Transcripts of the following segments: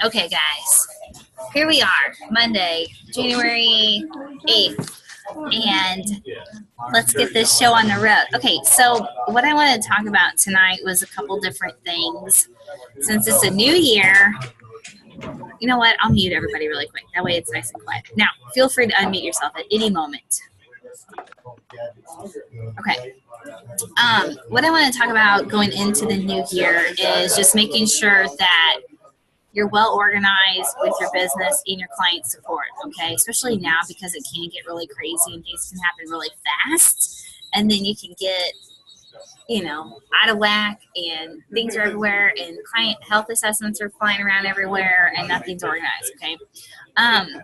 Okay, guys, here we are, Monday, January 8th, and let's get this show on the road. Okay, so what I wanted to talk about tonight was a couple different things. Since it's a new year, you know what? I'll mute everybody really quick. That way it's nice and quiet. Now, feel free to unmute yourself at any moment. Okay. What I want to talk about going into the new year is just making sure that you're well organized with your business and your client support, okay? Especially now because it can get really crazy and things can happen really fast. And then you can get, out of whack and things are everywhere and client health assessments are flying around everywhere and nothing's organized, okay? And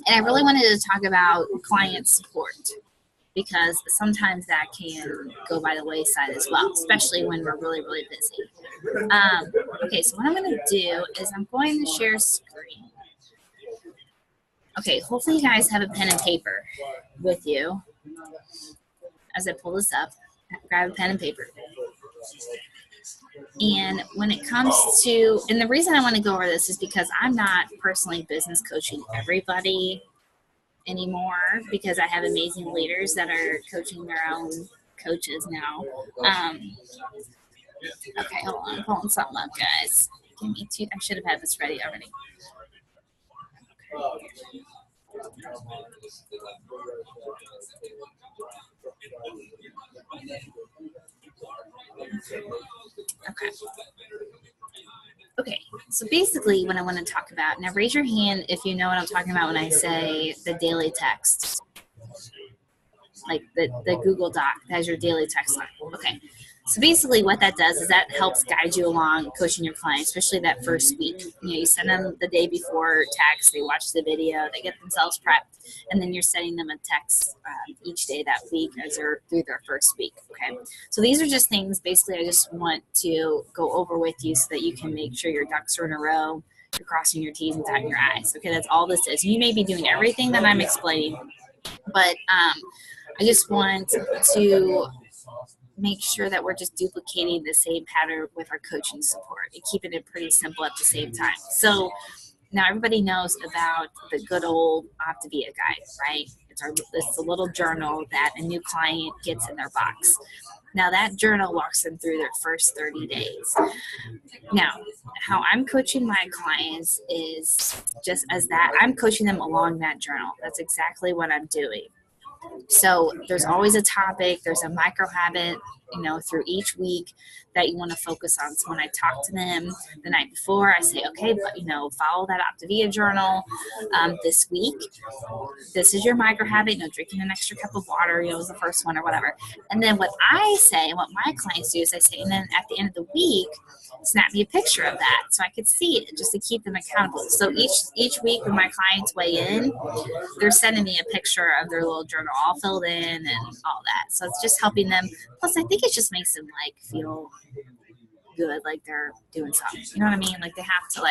I really wanted to talk about client support, because sometimes that can go by the wayside as well, especially when we're really, really busy. Okay, so what I'm going to do is I'm going to share screen. Okay, hopefully you guys have a pen and paper with you. As I pull this up, grab a pen and paper. And when it comes to, and the reason I want to go over this is because I'm not personally business coaching everybody anymore, because I have amazing leaders that are coaching their own coaches now. Okay, hold on, I'm pulling something up, guys. Give me two. I should have had this ready already. Okay. Okay, so basically what I want to talk about, now raise your hand if you know what I'm talking about when I say the daily text, like the Google Doc that has your daily text line. Okay, so basically what that does is that helps guide you along coaching your clients, especially that first week. You send them the day before text, they watch the video, they get themselves prepped, and then you're sending them a text each day that week as they're through their first week, okay? So these are just things, basically, I just want to go over with you so that you can make sure your ducks are in a row, you're crossing your T's and dotting your I's, okay? That's all this is. You may be doing everything that I'm explaining, but I just want to make sure that we're just duplicating the same pattern with our coaching support and keeping it pretty simple at the same time. So now everybody knows about the good old Optavia guide, right? It's a little journal that a new client gets in their box. Now that journal walks them through their first 30 days. Now, how I'm coaching my clients is just as that. I'm coaching them along that journal. That's exactly what I'm doing. So there's always a topic, there's a micro habit, through each week that you want to focus on. So when I talk to them the night before, I say, okay, but follow that Optavia journal this week. This is your micro habit, drinking an extra cup of water, is the first one or whatever. And then what I say, and what my clients do is I say, and then at the end of the week, snap me a picture of that so I could see it, just to keep them accountable. So each week when my clients weigh in, they're sending me a picture of their little journal all filled in and all that. So it's just helping them. Plus, I think it just makes them feel good, like they're doing something. You know what I mean? Like they have to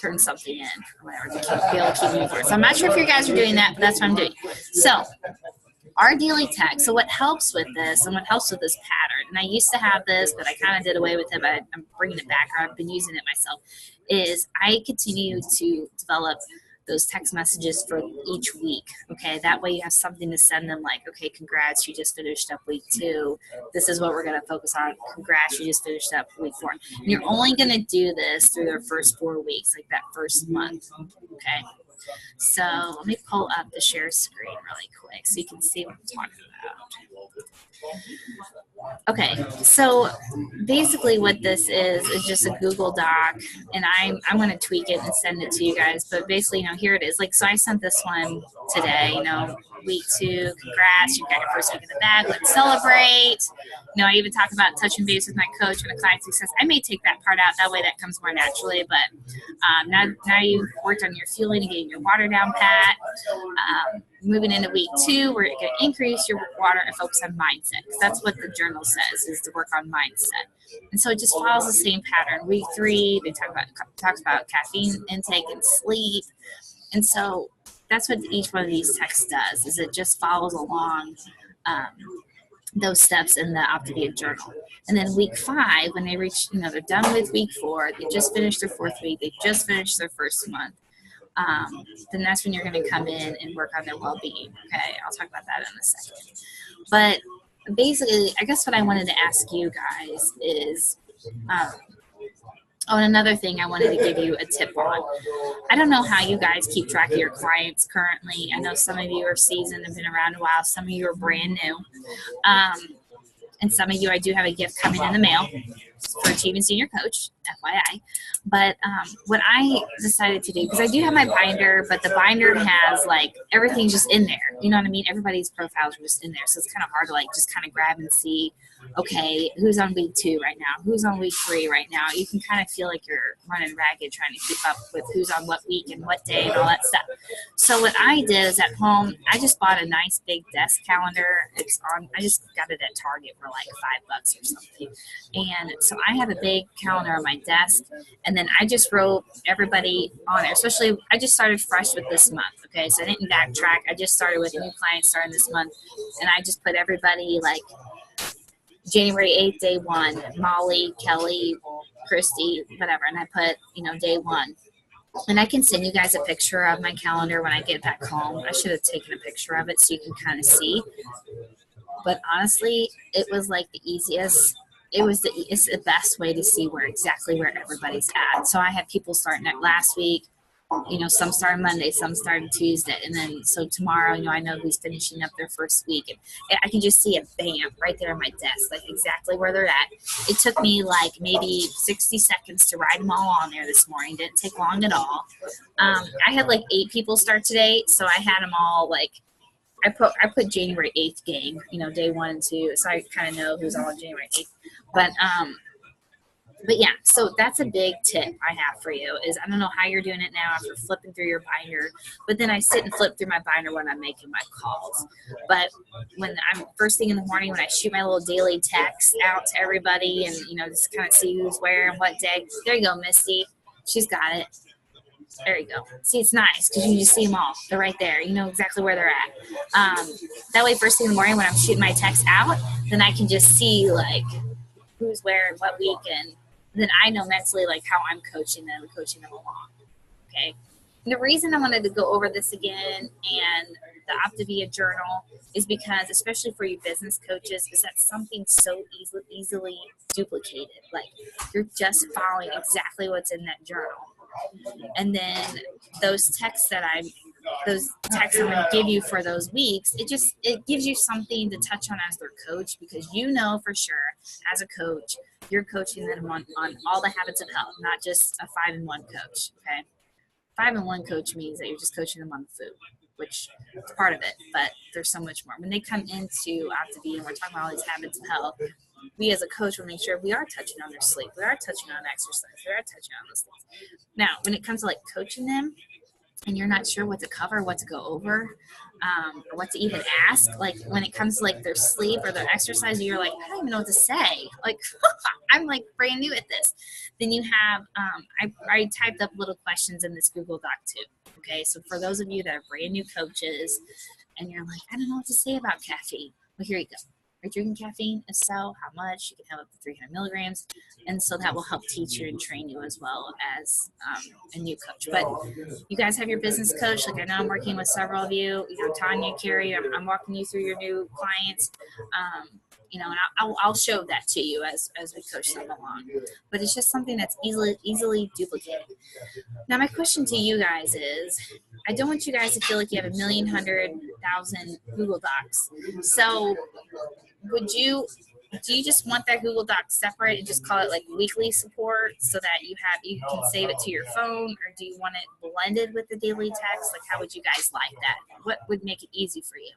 turn something in or whatever to be able to keep moving forward. So I'm not sure if you guys are doing that, but that's what I'm doing. So our daily text. So what helps with this and what helps with this pattern, and I used to have this, but I kind of did away with it, but I'm bringing it back, or I've been using it myself, is I continue to develop those text messages for each week, okay? That way you have something to send them, like, okay, congrats, you just finished up week 2. This is what we're going to focus on. Congrats, you just finished up week 4. And you're only going to do this through their first 4 weeks, like that first month, okay? So let me pull up the share screen really quick so you can see what I'm talking about. Okay, so basically what this is just a Google Doc, and I'm going to tweak it and send it to you guys, but basically, here it is. So I sent this one today, week 2, congrats, you got your first week in the bag, let's celebrate. I even talk about touching base with my coach and a client success. I may take that part out, that way that comes more naturally, but now you've worked on your fueling and getting your water down pat. Moving into week 2, we're going to increase your water and focus on mindset. Because that's what the journal says, is to work on mindset. And so it just follows the same pattern. Week 3, they talks about caffeine intake and sleep. And so that's what each one of these texts does, is it just follows along those steps in the Optavia journal. And then week 5, when they reach, they're done with week 4, they just finished their 4th week, they just finished their 1st month, then that's when you're going to come in and work on their well-being. Okay, I'll talk about that in a second. But basically, I guess what I wanted to ask you guys is, and another thing I wanted to give you a tip on. I don't know how you guys keep track of your clients currently. I know some of you are seasoned and been around a while. Some of you are brand new. And some of you, I do have a gift coming in the mail for Achieving Senior Coach, FYI. But what I decided to do, because I do have my binder, but the binder has like everything just in there. You know what I mean? Everybody's profiles are just in there. So it's kind of hard to like just kind of grab and see, okay, who's on week 2 right now? Who's on week 3 right now? You can kind of feel like you're running ragged trying to keep up with who's on what week and what day and all that stuff. So what I did is at home, I just bought a nice big desk calendar. I just got it at Target for like $5 or something. And so I have a big calendar on my desk, and then I just wrote everybody on there. Especially, I just started fresh with this month. Okay, so I didn't backtrack. I just started with new clients starting this month, and I just put everybody like January 8th, day 1, Molly, Kelly, Christy, whatever, and I put day 1. And I can send you guys a picture of my calendar when I get back home. I should have taken a picture of it so you can kind of see. But honestly, it was like the easiest. It's the best way to see exactly where everybody's at. So I had people starting at last week. Some started Monday, some started Tuesday, and then so tomorrow, I know who's finishing up their 1st week, and I can just see it, bam, right there on my desk, like exactly where they're at. It took me like maybe 60 seconds to write them all on there this morning. Didn't take long at all. I had like 8 people start today, so I had them all like. I put January 8th gang, day 1 and 2, so I kind of know who's all on January 8th. But yeah, so that's a big tip I have for you is I don't know how you're doing it now after flipping through your binder, but then I sit and flip through my binder when I'm making my calls. But when I'm first thing in the morning, when I shoot my little daily text out to everybody and, just kind of see who's where and what day, there you go, Misty. She's got it. There you go. See, it's nice because you can just see them all. They're right there. You know exactly where they're at. That way, first thing in the morning when I'm shooting my text out, then I can just see, like, who's where and what week, and then I know mentally, like, how I'm coaching them along. Okay? And the reason I wanted to go over this again and the Optavia journal is because, especially for you business coaches, is that something so easily duplicated. Like, you're just following exactly what's in that journal. And then those texts I'm going to give you for those weeks, it gives you something to touch on as their coach, because for sure as a coach, you're coaching them on all the habits of health, not just a 5-in-1 coach. Okay, 5-in-1 coach means that you're just coaching them on food, which is part of it, but there's so much more. When they come into Optavia and we're talking about all these habits of health, we as a coach will make sure we are touching on their sleep, we are touching on exercise, we are touching on those things. Now, when it comes to like coaching them and you're not sure what to cover, what to go over, or what to even ask, like when it comes to like their sleep or their exercise, you're like, I don't even know what to say. Like, I'm like brand new at this. Then you have, I typed up little questions in this Google Doc too. Okay, so for those of you that are brand new coaches and you're like, I don't know what to say about caffeine. Well, here you go. Are you drinking caffeine? If so, how much? You can have up to 300 milligrams. And so that will help teach you and train you as well as a new coach. But you guys have your business coach. Like I know I'm working with several of you. Tanya, Carrie, I'm walking you through your new clients. And I'll show that to you as we coach them along. But it's just something that's easily duplicated. Now, my question to you guys is, I don't want you guys to feel like you have 1,100,000 Google Docs. So do you just want that Google Doc separate and just call it like weekly support so that you can save it to your phone, or do you want it blended with the daily text? Like, how would you guys like that? What would make it easy for you?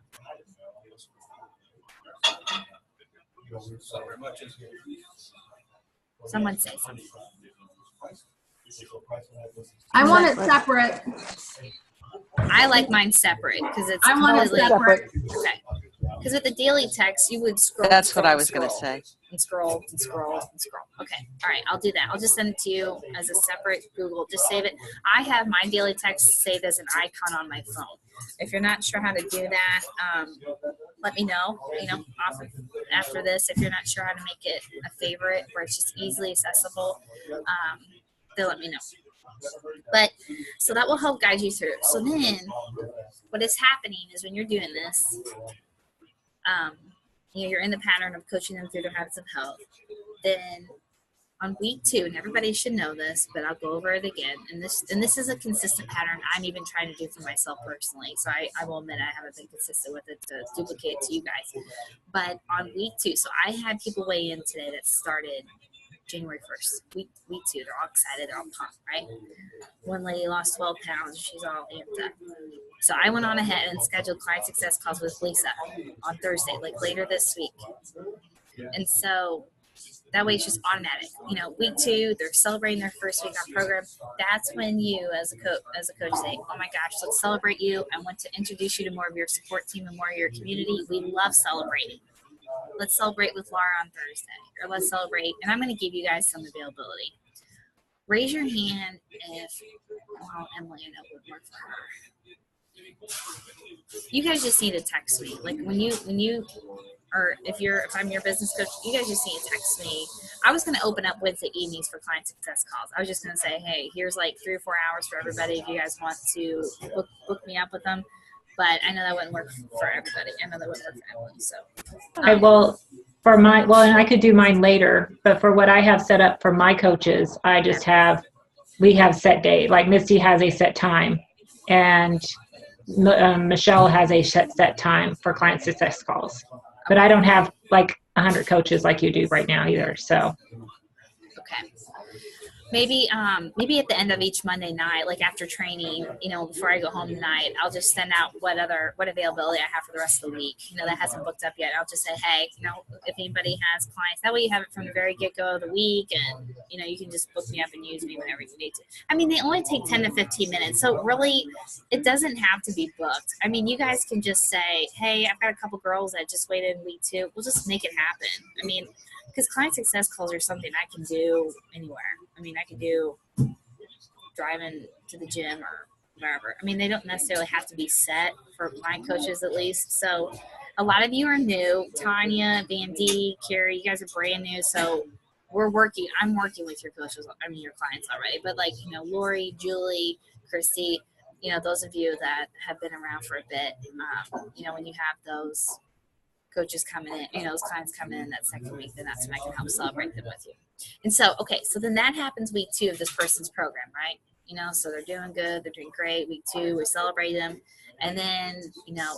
Someone say something. I want it separate. I like mine separate because it's completely separate. Okay. Because with the daily text, you would scroll. That's what I was going to say. And scroll and scroll and scroll. Okay. All right. I'll do that. I'll just send it to you as a separate Google. Just save it. I have my daily text saved as an icon on my phone. If you're not sure how to do that, let me know. Awesome. after this, if you're not sure how to make it a favorite where it's just easily accessible, they'll let me know. But so that will help guide you through. So then what is happening is when you're doing this, you're in the pattern of coaching them through their habits of health. Then on week 2, and everybody should know this, but I'll go over it again. And this is a consistent pattern I'm even trying to do for myself personally. So I will admit I haven't been consistent with it to duplicate it to you guys. But on week 2, so I had people weigh in today that started January 1st, week 2. They're all excited, they're all pumped, right? One lady lost 12 pounds. She's all amped up. So I went on ahead and scheduled client success calls with Lisa on Thursday, like later this week. And so that way it's just automatic. Week 2, they're celebrating their first week on program. That's when you, as a coach, say, "Oh my gosh, let's celebrate you. I want to introduce you to more of your support team and more of your community. We love celebrating. Let's celebrate with Laura on Thursday, or let's celebrate." And I'm going to give you guys some availability. Raise your hand if, Emily, I know would work for her. You guys just need to text me. Like when you, or if I'm your business coach, you guys just need to text me. I was going to open up Wednesday evenings for client success calls. I was just going to say, hey, here's like 3 or 4 hours for everybody if you guys want to book me up with them. But I know that wouldn't work for everybody. I know that wouldn't work for Emily. So I will and I could do mine later, but for what I have set up for my coaches, we have set day. Like Misty has a set time, and Michelle has a set time for client success calls. But I don't have like 100 coaches like you do right now either. So okay. Maybe at the end of each Monday night, like after training, before I go home tonight, I'll just send out what availability I have for the rest of the week, that hasn't booked up yet. I'll just say, hey, if anybody has clients, that way you have it from the very get-go of the week, and, you can just book me up and use me whenever you need to. I mean, they only take 10 to 15 minutes, so really it doesn't have to be booked. I mean, you guys can just say, hey, I've got a couple girls that just waited in week 2. We'll just make it happen. I mean, because client success calls are something I can do anywhere. I mean, I can do driving to the gym or wherever. I mean, they don't necessarily have to be set for my coaches at least. So a lot of you are new. Tanya, Vandy, Carrie, you guys are brand new. So I'm working with your coaches, your clients already. But like, Lori, Julie, Christy, those of you that have been around for a bit, when you have those coaches coming in, those clients coming in that second week, then that's when I can help celebrate them with you. And so, okay, so then that happens week 2 of this person's program, right? So they're doing good, they're doing great. Week 2, we celebrate them. And then,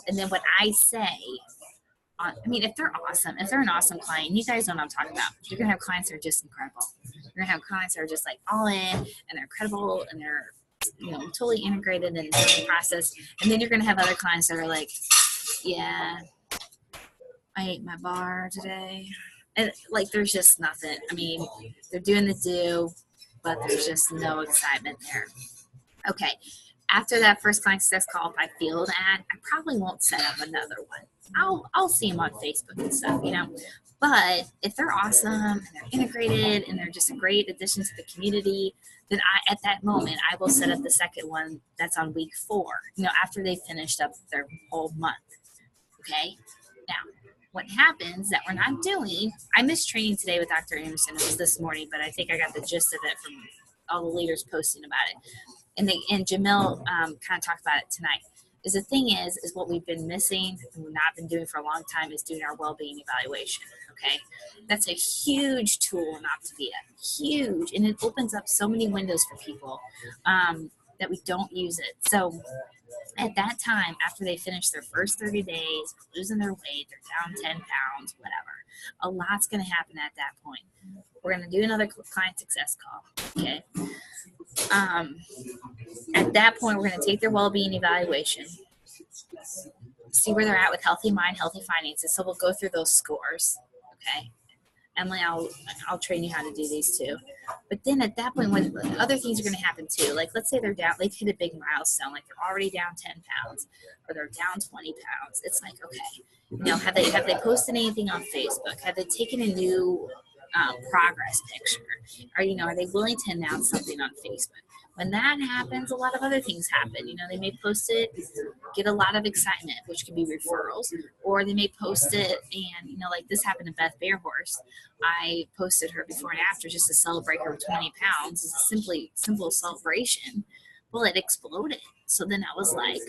and then what I say, if they're awesome, if they're an awesome client, you guys know what I'm talking about. You're going to have clients that are just incredible. You're going to have clients that are just like all in, and they're incredible, and they're, totally integrated in the process. And then you're going to have other clients that are like, yeah, I ate my bar today. And like, there's just nothing. I mean, they're doing the do, but there's just no excitement there. Okay. After that first client success call, if I feel that, I probably won't set up another one. I'll see them on Facebook and stuff, But if they're awesome and they're integrated and they're just a great addition to the community, then at that moment, I will set up the second one that's on week 4, after they finished up their whole month. Okay. Now, what happens that we're not doing, I missed training today with Dr. Anderson. It was this morning, but I think I got the gist of it from all the leaders posting about it. And Jamil kind of talked about it tonight. Is the thing is what we've been missing and we've not been doing for a long time is doing our well-being evaluation. Okay, that's a huge tool in Optavia, huge, and it opens up so many windows for people that we don't use it. So at that time, after they finish their first 30 days, losing their weight, they're down 10 pounds, whatever, a lot's going to happen at that point. We're going to do another client success call. Okay. At that point, we're going to take their well-being evaluation, see where they're at with healthy mind, healthy finances. So we'll go through those scores. Okay. Emily, I'll train you how to do these too. But then at that point, when other things are going to happen too, like let's say they're down, they've hit a big milestone, like they're already down 10 pounds or they're down 20 pounds. It's like, okay, have they posted anything on Facebook? Have they taken a new progress picture? Or, are they willing to announce something on Facebook? When that happens, a lot of other things happen. They may post it, get a lot of excitement, which could be referrals, or they may post it and, like this happened to Beth Bearhorse. I posted her before and after just to celebrate her 20 pounds. It's a simple celebration. Well, it exploded. So then I was like,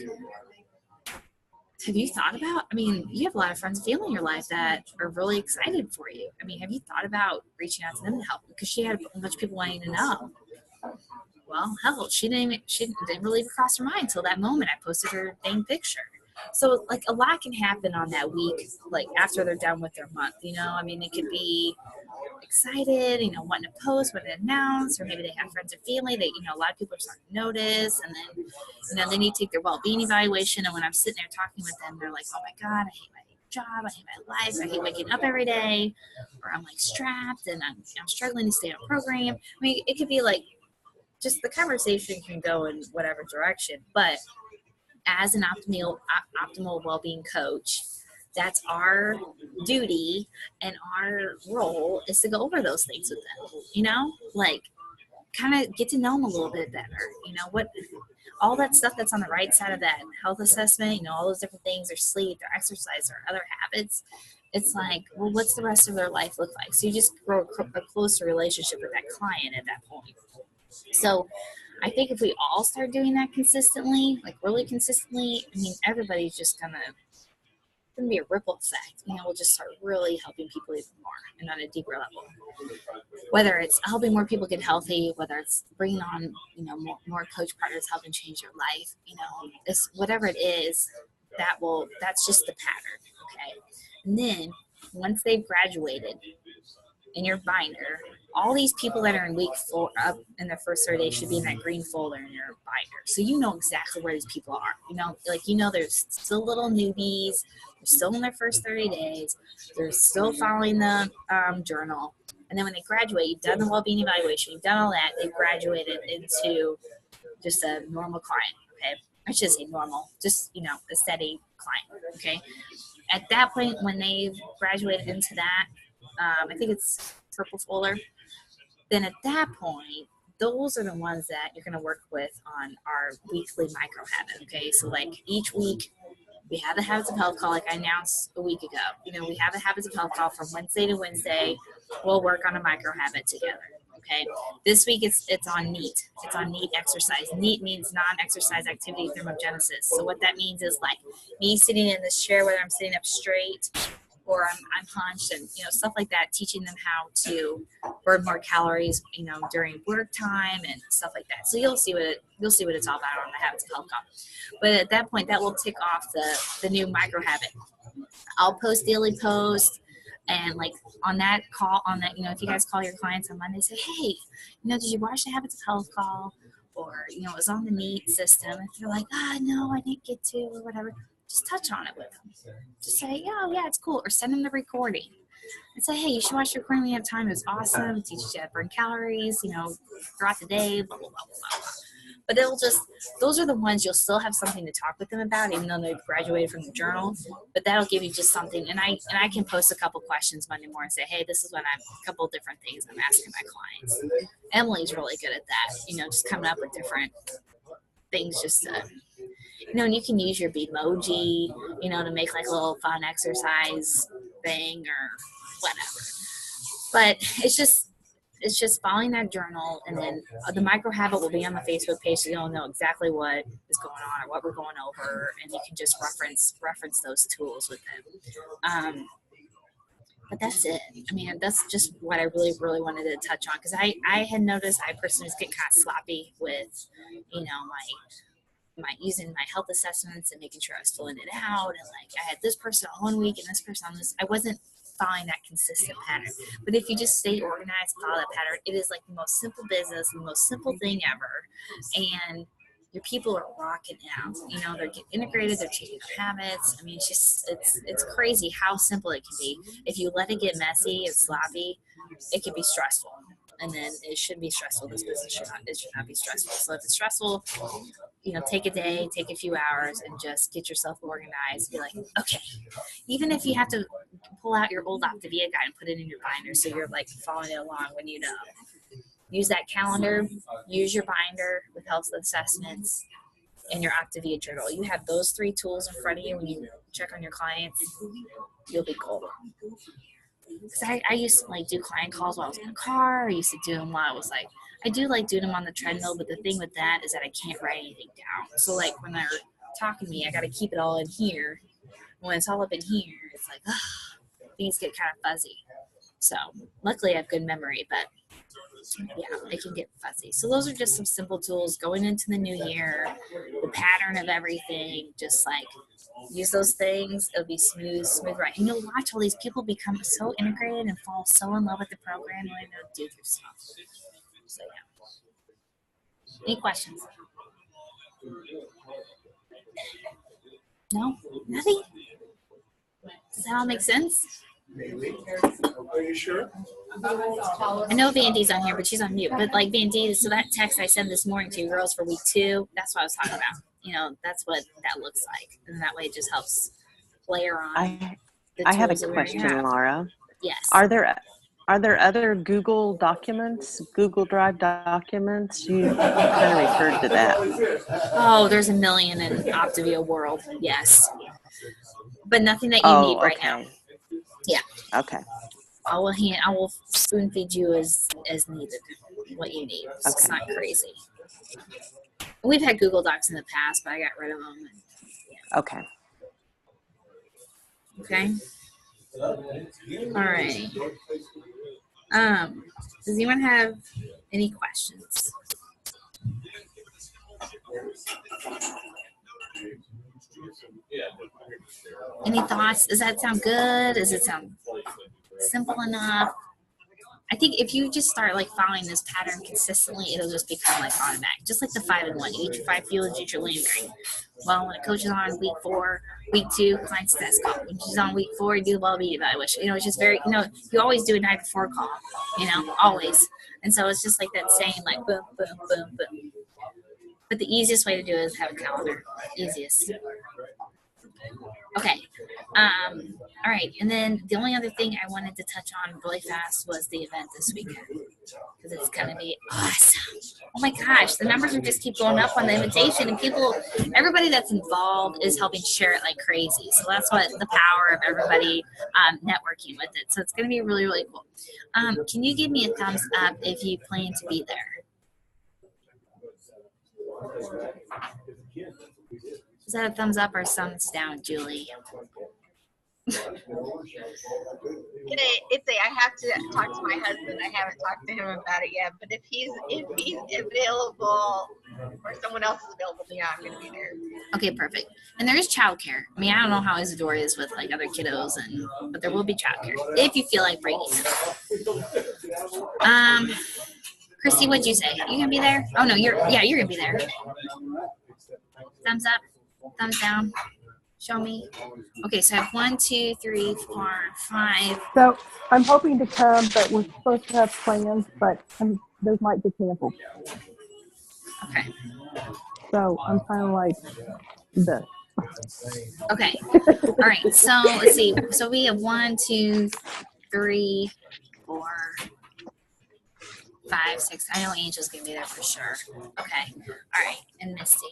have you thought about, you have a lot of friends and family in your life that are really excited for you. Have you thought about reaching out to them to help? Because she had a bunch of people wanting to know. Well, hell, she didn't really cross her mind until that moment I posted her dang picture. So, like, a lot can happen on that week, like, after they're done with their month, It could be excited, wanting to post, wanting to announce, or maybe they have friends or family that, a lot of people are starting to notice, and then, they need to take their well-being evaluation, and when I'm sitting there talking with them, they're like, oh my God, I hate my job, I hate my life, I hate waking up every day, or I'm, like, strapped, and I'm struggling to stay on program. It could be, like, just the conversation can go in whatever direction, but as an optimal well-being coach, that's our duty, and our role is to go over those things with them, like kind of get to know them a little bit better, what all that stuff that's on the right side of that health assessment, all those different things, their sleep, their exercise, their other habits. It's like, well, what's the rest of their life look like? So you just grow a closer relationship with that client at that point. So I think if we all start doing that consistently, like really consistently, everybody's just gonna be a ripple effect. We'll just start really helping people even more and on a deeper level. Whether it's helping more people get healthy, whether it's bringing on, more coach partners helping change your life, it's whatever it is, that's just the pattern. Okay. And then once they've graduated, in your binder, all these people that are in week 4 up in their first 30 days should be in that green folder in your binder. So you know exactly where these people are. There's still little newbies. They're still in their first 30 days. They're still following the journal. And then when they graduate, you've done the well-being evaluation. You've done all that. They've graduated into just a normal client. Okay. I should say normal, just, a steady client. Okay. At that point, when they've graduated into that, I think it's purple folder. Then at that point, those are the ones that you're going to work with on our weekly micro habit. Okay, so like each week we have the habits of health call, like I announced a week ago. We have the habits of health call from Wednesday to Wednesday. We'll work on a micro habit together. Okay, this week it's on NEAT. It's on NEAT exercise. NEAT means non-exercise activity thermogenesis. So what that means is like me sitting in this chair, whether I'm sitting up straight or I'm hunched, and stuff like that, teaching them how to burn more calories, during work time and stuff like that. So you'll see what it's all about on the habits of health call. But at that point, that will tick off the new micro habit. I'll post daily posts, and like on that call, if you guys call your clients on Monday, say, hey, did you watch the habits of health call? Or it was on the NEAT system. If they're like, no, I didn't get to, or whatever, just touch on it with them. Just say, oh, yeah, it's cool. Or send them the recording and say, hey, you should watch the recording when you have time. It was awesome. It teaches you how to burn calories, throughout the day, blah, blah, blah, blah, blah. But those are the ones you'll still have something to talk with them about, even though they've graduated from the journal. But that'll give you just something. And I can post a couple questions Monday morning and say, hey, this is what a couple different things I'm asking my clients. Emily's really good at that, just coming up with different things just to, and you can use your Beatmoji, to make like a little fun exercise thing or whatever. But it's just following that journal, and then the micro habit will be on the Facebook page, so you'll know exactly what is going on or what we're going over, and you can just reference those tools with them. But that's it. That's just what I really, really wanted to touch on, because I had noticed I personally was getting kind of sloppy with, my using my health assessments and making sure I was filling it out, and like I had this person on one week and this person on this. I wasn't following that consistent pattern. But if you just stay organized, follow that pattern, it is like the most simple business, the most simple thing ever. And your people are rocking out. They're getting integrated, they're changing their habits. It's crazy how simple it can be. If you let it get messy and sloppy, it can be stressful. And then it shouldn't be stressful. This business should not be stressful. So if it's stressful, take a day, take a few hours, and just get yourself organized. Be like, okay, even if you have to pull out your old Optavia guide and put it in your binder so you're like following it along when use that calendar, use your binder with health assessments, and your Octavia journal. You have those 3 tools in front of you when you check on your clients, you'll be golden. Because I used to like do client calls while I was in the car. I used to do them while I was like, I do like doing them on the treadmill, but the thing with that is that I can't write anything down. So like when they're talking to me, I got to keep it all in here. When it's all up in here, it's like, things get kind of fuzzy. So luckily I have good memory, but yeah, it can get fuzzy. So those are just some simple tools going into the new year, the pattern of everything, just like use those things. It'll be smooth right. And you'll watch all these people become so integrated and fall so in love with the program when they do their stuff. So yeah. Any questions? No? Nothing? Does that all make sense? Are you sure? I know Vandy's on here, but she's on mute. But like Vandy, so that text I sent this morning to you girls for week 2, that's what I was talking about. You know, that's what that looks like. And that way it just helps layer on. I have a question, Laura. Yes. Are there other Google documents, Google Drive documents? You kind of referred to that. Oh, there's a million in Octavia world. Yes. But nothing that you need right now. Yeah. Okay. I will spoon feed you as needed, what you need. So It's not crazy. We've had Google Docs in the past, but I got rid of them. Yeah. Okay. Okay. All right. Does anyone have any questions? Any thoughts? Does that sound good? Does it sound simple enough? I think if you just start like following this pattern consistently, it'll just become like automatic. Just like the 5 and 1. You eat your 5 fuels, you eat your lingering. Well, when a coach is on week 4, week 2, client's test call. When she's on week 4, you do the well-being evaluation. You know, it's just very, you know, you always do a night before call, you know, always. And so it's just like that saying, like, boom, boom, boom, boom. But the easiest way to do it is have a calendar. Easiest. Okay. All right. And then the only other thing I wanted to touch on really fast was the event this weekend. Because it's going to be awesome. Oh my gosh. The numbers will just keep going up on the invitation. And everybody that's involved is helping share it like crazy. So that's what the power of everybody networking with it. So it's going to be really, really cool. Can you give me a thumbs up if you plan to be there? Is that a thumbs up or thumbs down, Julie? I have to talk to my husband. I haven't talked to him about it yet. But if he's available or someone else is available, yeah, I'm going to be there. Okay, perfect. And there is childcare. I mean, I don't know how Isadora is with like other kiddos, but there will be childcare if you feel like bringing them. Christy, what'd you say? Are you gonna be there? Oh no, you're gonna be there. Thumbs up, thumbs down. Show me. Okay, so I have 1, 2, 3, 4, 5. So I'm hoping to come, but we're supposed to have plans, but those might be canceled. Okay. So I'm kind of like this. Okay. All right. So let's see. So we have 1, 2, 3, 4, 5, 6. I know Angel's gonna be there for sure. Okay. All right. And Misty.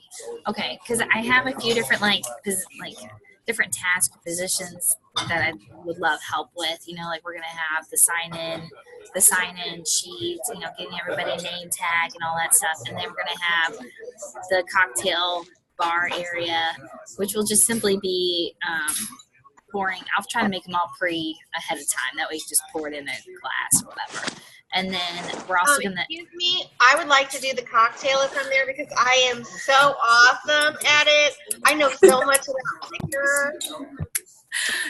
Okay. Because I have a few different different task positions that I would love help with. You know, like we're gonna have the sign in sheet. You know, getting everybody a name tag and all that stuff. And then we're gonna have the cocktail bar area, which will just simply be pouring. I'll try to make them all ahead of time. That way you just pour it in a glass or whatever. And then we're also gonna. Excuse me, I would like to do the cocktail if I'm there because I am so awesome at it. I know so much about liquor.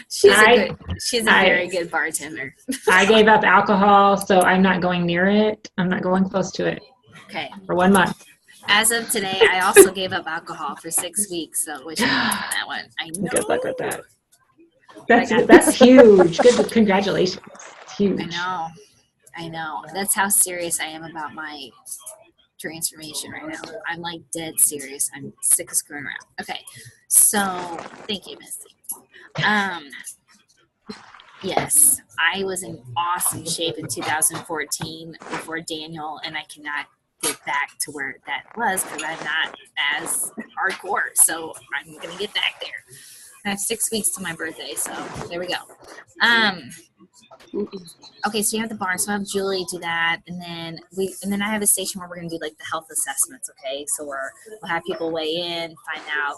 She's a very good bartender. I gave up alcohol, so I'm not going near it. I'm not going close to it. Okay. For 1 month. As of today, I also gave up alcohol for 6 weeks. So wish me luck on that one. I know. Good luck with that. That's huge. Good. Congratulations. It's huge. I know. That's how serious I am about my transformation right now. I'm like dead serious. I'm sick of screwing around. Okay. So thank you, Misty. Yes, I was in awesome shape in 2014 before Daniel, and I cannot get back to where that was because I'm not as hardcore. So I'm gonna get back there. I have 6 weeks to my birthday, so there we go. Okay, so you have the barn, so I have Julie do that, and then I have a station where we're gonna do like the health assessments. Okay, so we'll have people weigh in, find out,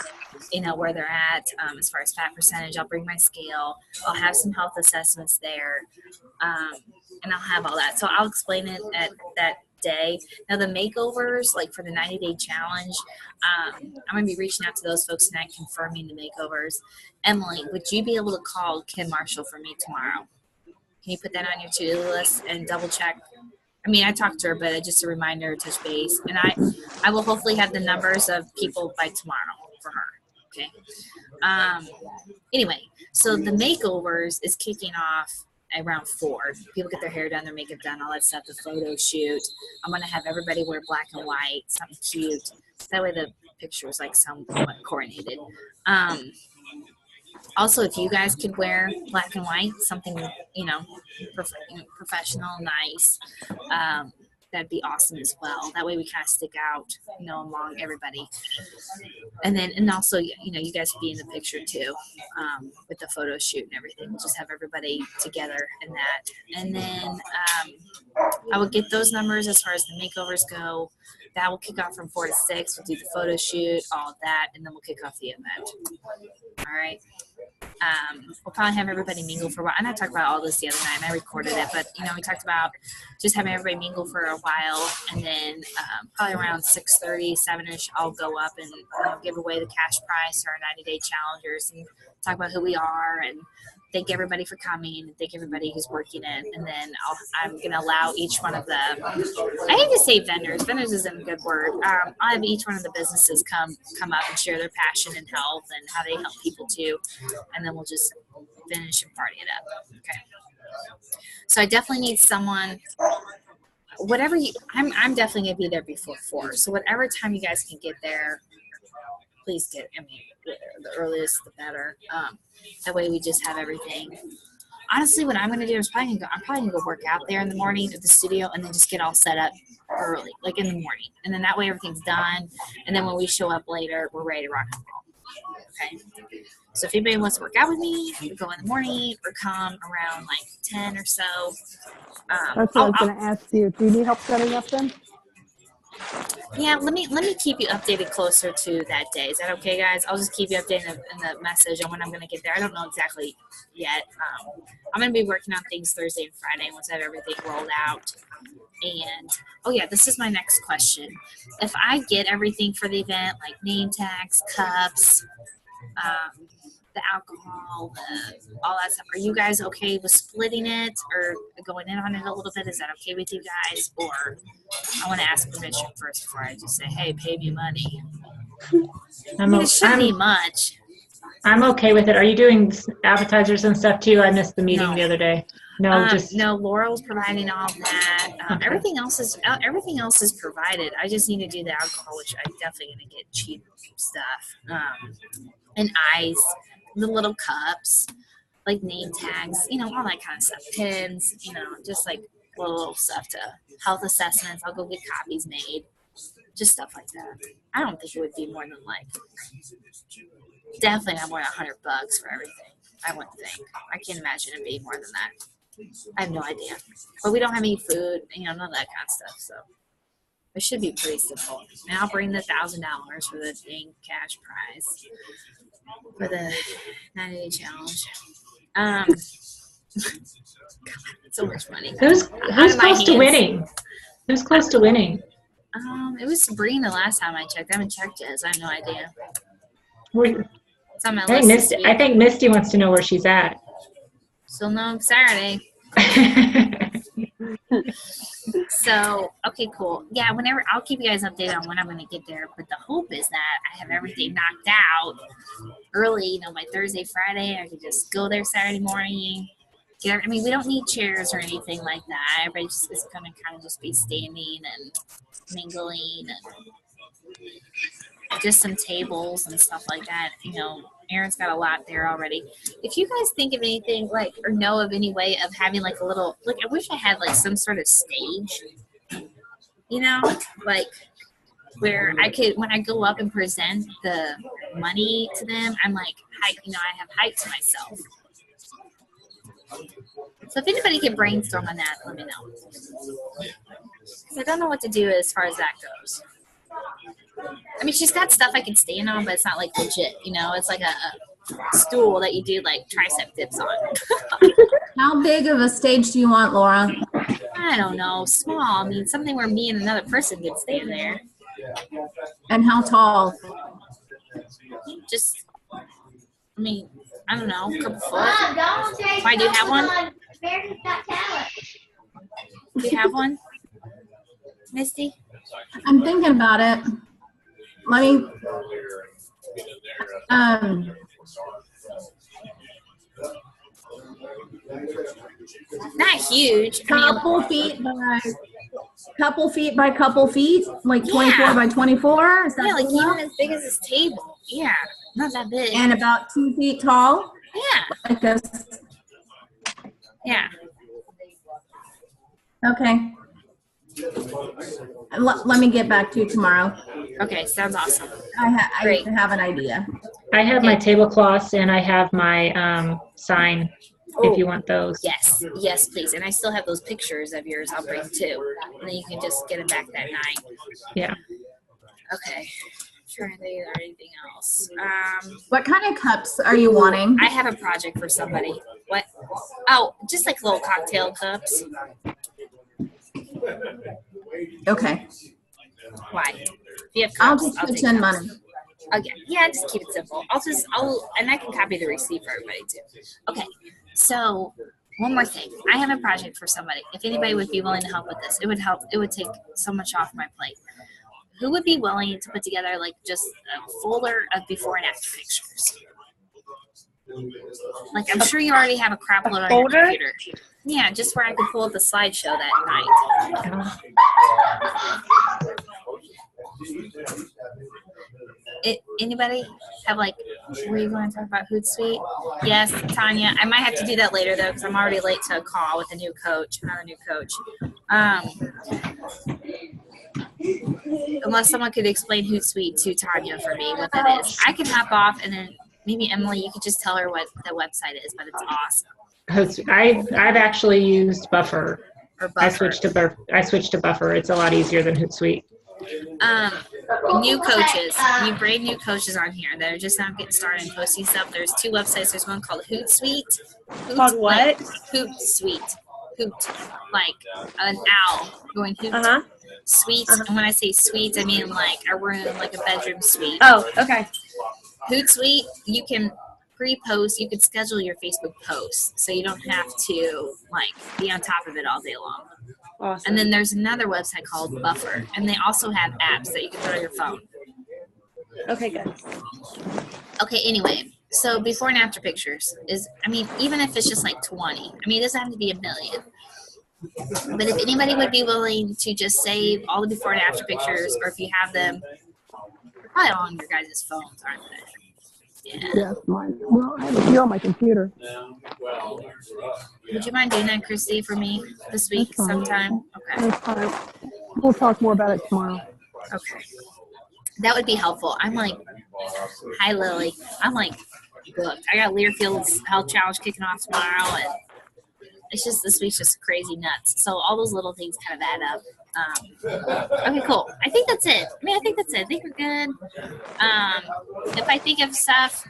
where they're at as far as fat percentage. I'll bring my scale. I'll have some health assessments there, and I'll have all that. So I'll explain it at that day. Now the makeovers, like for the 90-day challenge, I'm gonna be reaching out to those folks tonight, confirming the makeovers. Emily, would you be able to call Kim Marshall for me tomorrow? Can you put that on your to-do list and double check? I mean, I talked to her, but just a reminder, touch base. And I will hopefully have the numbers of people by tomorrow for her. Okay. Anyway, so the makeovers is kicking off around 4. People get their hair done, their makeup done, all that stuff, the photo shoot. I'm going to have everybody wear black and white, something cute. That way the picture is like somewhat coordinated. Also, if you guys could wear black and white, something, professional, nice, that'd be awesome as well. That way we kind of stick out, among everybody. And also, you guys be in the picture too, with the photo shoot and everything. We'll just have everybody together in that. And then I will get those numbers as far as the makeovers go. That will kick off from 4 to 6. We'll do the photo shoot, all of that, and then we'll kick off the event. All right. We'll probably have everybody mingle for a while. And I talked about all this the other night, and I recorded it. But, we talked about just having everybody mingle for a while. And then probably around 6:30, 7-ish, I'll go up and give away the cash prize to our 90-day challengers and talk about who we are and thank everybody for coming and thank everybody who's working it. And then I'm going to allow each one of the, I hate to say vendors isn't a good word. I'll have each one of the businesses come up and share their passion and health and how they help people too. And then we'll just finish and party it up. Okay. So I definitely need someone, I'm definitely going to be there before 4. So whatever time you guys can get there, please get, the earliest the better. That way we just have everything. Honestly, what I'm going to do is I'm probably going to go work out there in the morning at the studio and then just get all set up early, like in the morning. And then that way everything's done. And then when we show up later, we're ready to rock and roll. Okay. So if anybody wants to work out with me, go in the morning or come around like 10 or so. That's what I was going to ask you. Do you need help setting up then? Yeah, let me keep you updated closer to that day. Is that okay, guys? I'll just keep you updated in the message on when I'm going to get there. I don't know exactly yet. I'm going to be working on things Thursday and Friday once I have everything rolled out. And, this is my next question. If I get everything for the event, like name tags, cups, the alcohol, all that stuff, are you guys okay with splitting it or going in on it a little bit? Is that okay with you guys? Or I want to ask permission first before I just say, hey, pay me money. It shouldn't be much. I'm okay with it. Are you doing appetizers and stuff too? I missed the meeting the other day. No, no. Laurel's providing all that. Okay. Everything else is provided. I just need to do the alcohol, which I'm definitely gonna get cheap stuff. And ice, the little cups, like name tags, all that kind of stuff. Pins, just like little stuff to health assessments. I'll go get copies made, just stuff like that. I don't think it would be more than definitely not more than $100 for everything. I wouldn't think. I can't imagine it being more than that. I have no idea. But we don't have any food, none of that kind of stuff. So it should be pretty simple. And I'll bring the $1,000 for the dang cash prize for the 90-day challenge. God, so much money. Who's close to winning? Who's close to winning? It was Sabrina last time I checked. I haven't checked yet, so I have no idea. It's on my list. I think Misty wants to know where she's at. She'll know Saturday. So, okay, cool. Yeah, I'll keep you guys updated on when I'm going to get there. But the hope is that I have everything knocked out early, by Thursday, Friday. I could just go there Saturday morning. We don't need chairs or anything like that. Everybody just is going to kind of just be standing and mingling and just some tables and stuff like that, Aaron's got a lot there already. If you guys think of anything like, or know of any way of having like a little, like I wish I had like some sort of stage, you know, like where I could, when I go up and present the money to them, I'm like, you know, I have hype to myself. So if anybody can brainstorm on that, let me know. Because I don't know what to do as far as that goes. I mean, she's got stuff I can stand on, but it's not like legit, you know? It's like a stool that you do like tricep dips on. How big of a stage do you want, Laura? I don't know, small. I mean, something where me and another person could stand there. And how tall? Just, I mean, I don't know, a couple foot. Why, do you have one? Do you have one, Misty? I'm thinking about it. Let me. Not huge. Couple feet by couple feet, like 24 by 24. Is that yeah, like good enough? even as big as this table. Yeah, not that big. And about 2 feet tall. Yeah. Like this. Yeah. Okay. Let me get back to you tomorrow. Okay, sounds awesome. I Great. have an idea. I have my tablecloths and I have my sign. If you want those. Yes, yes, please. And I still have those pictures of yours. I'll bring too, and then you can just get them back that night. Yeah. Okay. Trying to think of anything else. What kind of cups are you wanting? I have a project for somebody. What? Oh, just like little cocktail cups. Okay. Why? If you have I'll cups, just put take you in cups. money. Okay. Yeah, just keep it simple. And I can copy the receipt for everybody too. Okay. So one more thing. I have a project for somebody. If anybody would be willing to help with this, it would help. It would take so much off my plate. Who would be willing to put together like just a folder of before and after pictures? Like I'm sure you already have a crap load on your computer. Yeah, just where I could pull up the slideshow that night. Anybody have like, were you going to talk about Hootsuite? Yes, Tanya. I might have to do that later though, because I'm already late to a call with a new coach. Not a new coach. Unless someone could explain Hootsuite to Tanya for me, what that is. I can hop off and then maybe Emily, you could just tell her what the website is, but it's awesome. I've actually used Buffer. Or Buffer. I switched to Buffer. It's a lot easier than Hootsuite. New coaches, you brand new coaches on here that are just now getting started and posting stuff. There's two websites. There's one called Hootsuite. Called what? Hootsuite. Hoot, like an owl going hoot. Suite. And when I say suite, I mean like a room, like a bedroom suite. Oh, okay. Hootsuite, you can pre-post. You could schedule your Facebook posts, so you don't have to like be on top of it all day long. Awesome. And then there's another website called Buffer, and they also have apps that you can put on your phone. Okay, good. Okay, anyway, so before and after pictures is, I mean, even if it's just like 20, I mean, it doesn't have to be 1 million. But if anybody would be willing to just save all the before and after pictures, or if you have them, they're probably all on your guys' phones, aren't they? Yeah. Yes, mine. Well, I have a few on my computer. Would you mind doing that, Christy, for me this week That's fine. sometime? Okay. That's fine. We'll talk more about it tomorrow. Okay. That would be helpful. I'm like, hi, Lily. I'm like booked. I got Learfield's Health Challenge kicking off tomorrow, and it's just, this week's just crazy nuts. So all those little things kind of add up. Okay, cool. I think that's it. I think that's it. I think we're good. If I think of stuff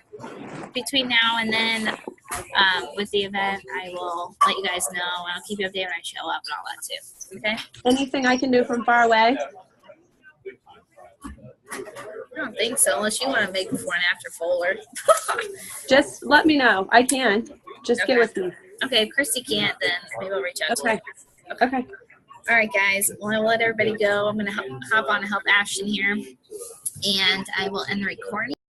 between now and then with the event, I will let you guys know, and I'll keep you updated when I show up and all that too. Okay? Anything I can do from far away? I don't think so, unless you want to make before and after folder. Just let me know. I can. Just get with me. Okay, if Christy can't, then maybe I'll reach out to Okay. her. Okay. All right, guys. Well, I'll let everybody go. I'm going to hop on and help Ashton here, and I will end the recording.